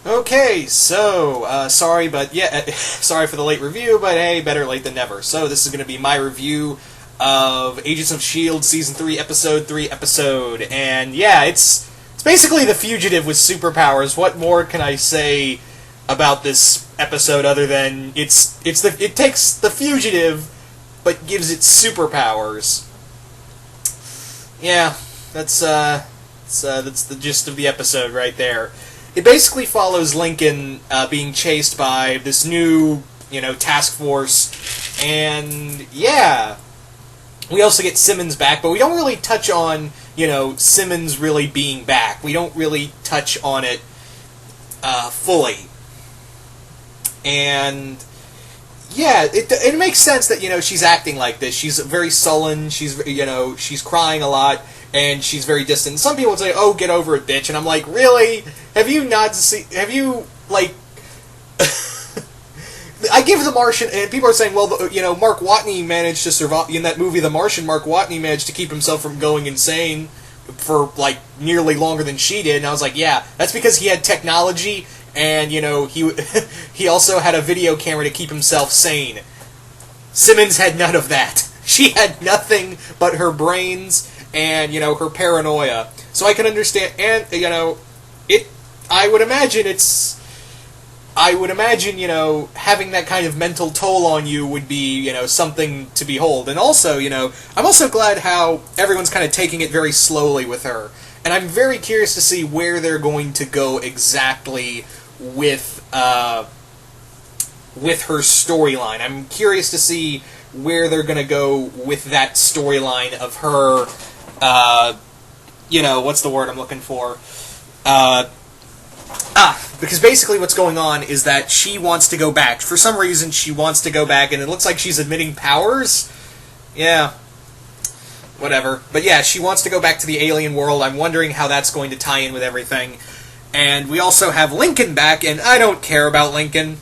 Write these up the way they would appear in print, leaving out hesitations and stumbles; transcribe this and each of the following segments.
Okay, so, sorry, but yeah, sorry for the late review, but hey, better late than never. So, this is going to be my review of Agents of S.H.I.E.L.D. Season 3, Episode 3 episode. And yeah, it's basically The Fugitive with superpowers. What more can I say about this episode other than it takes The Fugitive, but gives it superpowers. Yeah, that's the gist of the episode right there. It basically follows Lincoln being chased by this new, task force, and yeah, we also get Simmons back, but we don't really touch on, Simmons really being back. We don't really touch on it fully, and yeah, it makes sense that she's acting like this. She's very sullen. She's crying a lot. And she's very distant. Some people would say, "Oh, get over it, bitch," and I'm like, "Really? Have you not seen? Have you like?" I give The Martian, and people are saying, "Well, Mark Watney managed to survive in that movie, The Martian. Mark Watney managed to keep himself from going insane for like nearly longer than she did." And I was like, "Yeah, that's because he had technology, and he he also had a video camera to keep himself sane." Simmons had none of that. She had nothing but her brains and her paranoia. So I can understand, and it. I would imagine having that kind of mental toll on you would be something to behold. And also I'm also glad how everyone's kind of taking it very slowly with her, and I'm very curious to see where they're going to go exactly with her storyline. I'm curious to see where they're going to go with that storyline of her. What's the word I'm looking for? Because basically what's going on is that she wants to go back. For some reason, she wants to go back, and it looks like she's admitting powers? Yeah. Whatever. But yeah, she wants to go back to the alien world. I'm wondering how that's going to tie in with everything. And we also have Lincoln back, and I don't care about Lincoln.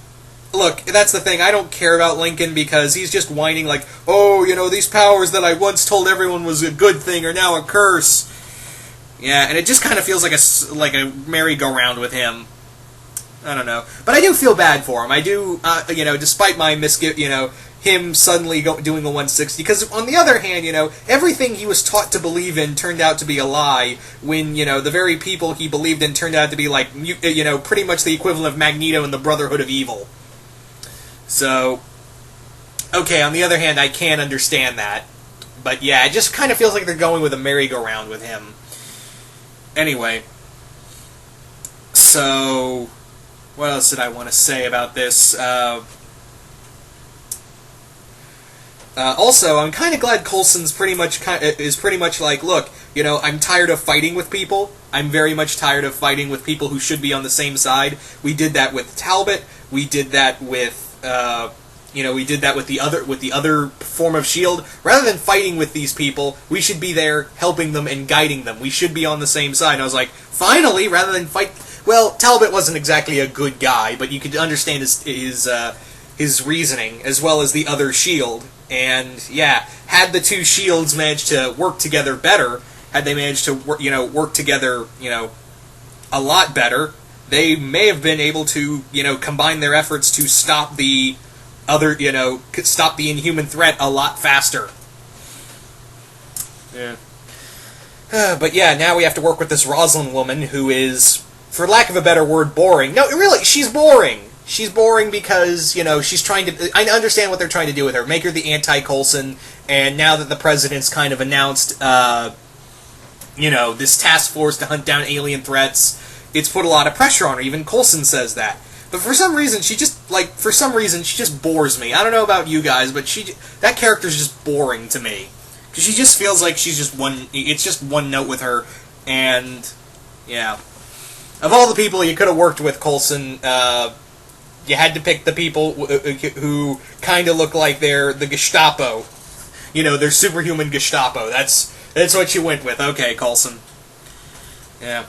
Look, that's the thing, I don't care about Lincoln because he's just whining like, "Oh, these powers that I once told everyone was a good thing are now a curse." Yeah, and it just kind of feels like a merry-go-round with him. I don't know. But I do feel bad for him. I do, despite my him suddenly doing a 160. Because on the other hand, everything he was taught to believe in turned out to be a lie when, the very people he believed in turned out to be like, pretty much the equivalent of Magneto and the Brotherhood of Evil. So, okay, on the other hand, I can understand that. But yeah, it just kind of feels like they're going with a merry-go-round with him. Anyway. So, what else did I want to say about this? Also, I'm kind of glad Coulson's pretty much like, look, I'm tired of fighting with people. I'm very much tired of fighting with people who should be on the same side. We did that with Talbot. We did that with the other form of S.H.I.E.L.D. Rather than fighting with these people, we should be there helping them and guiding them. We should be on the same side. And I was like, finally, rather than fight. Well, Talbot wasn't exactly a good guy, but you could understand his reasoning as well as the other S.H.I.E.L.D. And yeah, had the two S.H.I.E.L.D.s managed to work together better, had they managed to work together a lot better, they may have been able to, combine their efforts to stop the other, stop the Inhuman threat a lot faster. Yeah. But yeah, now we have to work with this Roslyn woman who is, for lack of a better word, boring. No, really, she's boring. She's boring because, she's trying to... I understand what they're trying to do with her. Make her the anti-Coulson, and now that the president's kind of announced, this task force to hunt down alien threats, it's put a lot of pressure on her. Even Coulson says that. But for some reason, she just bores me. I don't know about you guys, but that character's just boring to me. Because she just feels like it's just one note with her, and, yeah. Of all the people you could have worked with, Coulson, you had to pick the people who kind of look like they're the Gestapo. They're superhuman Gestapo. That's what you went with. Okay, Coulson. Yeah.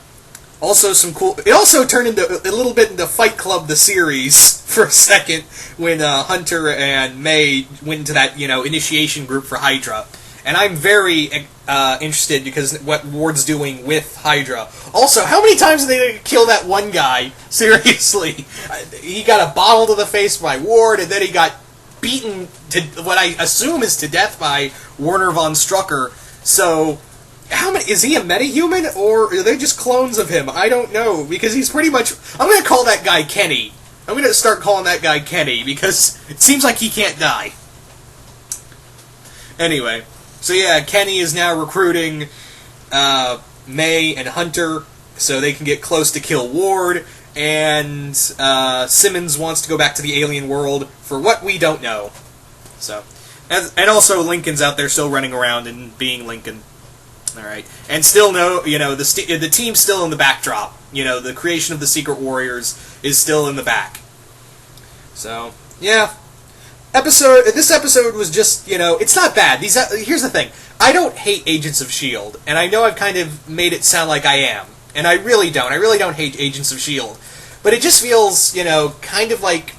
Also, some cool... It also turned into a little bit into Fight Club the series for a second when Hunter and May went into that, initiation group for Hydra. And I'm very interested because what Ward's doing with Hydra. Also, how many times did they kill that one guy? Seriously. He got a bottle to the face by Ward, and then he got beaten to what I assume is to death by Werner von Strucker. So, how many, is he a metahuman, or are they just clones of him? I don't know, because he's pretty much... I'm going to call that guy Kenny. I'm going to start calling that guy Kenny, because it seems like he can't die. Anyway, so yeah, Kenny is now recruiting May and Hunter so they can get close to kill Ward, and Simmons wants to go back to the alien world for what we don't know. So, and also Lincoln's out there still running around and being Lincoln. All right, and still the team's still in the backdrop. The creation of the Secret Warriors is still in the back. So yeah, this episode was just it's not bad. Here's the thing: I don't hate Agents of S.H.I.E.L.D., and I know I've kind of made it sound like I am, and I really don't. I really don't hate Agents of S.H.I.E.L.D., but it just feels kind of like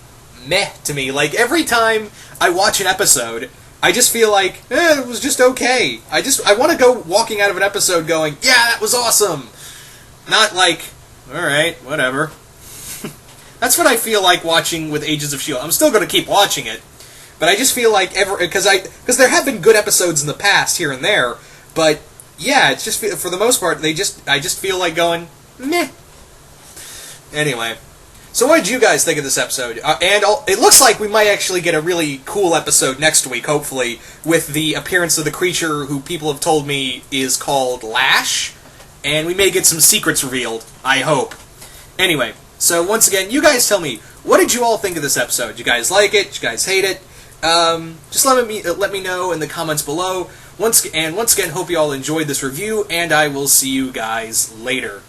meh to me. Like every time I watch an episode, I just feel like, it was just okay. I want to go walking out of an episode going, yeah, that was awesome. Not like, alright, whatever. That's what I feel like watching with Agents of S.H.I.E.L.D. I'm still going to keep watching it, but I just feel like, because there have been good episodes in the past, here and there, but, yeah, it's just, for the most part, I just feel like going, meh. Anyway. So what did you guys think of this episode? It looks like we might actually get a really cool episode next week, hopefully, with the appearance of the creature who people have told me is called Lash, and we may get some secrets revealed, I hope. Anyway, so once again, you guys tell me, what did you all think of this episode? Did you guys like it? Did you guys hate it? Just let me know in the comments below. Once again, hope you all enjoyed this review, and I will see you guys later.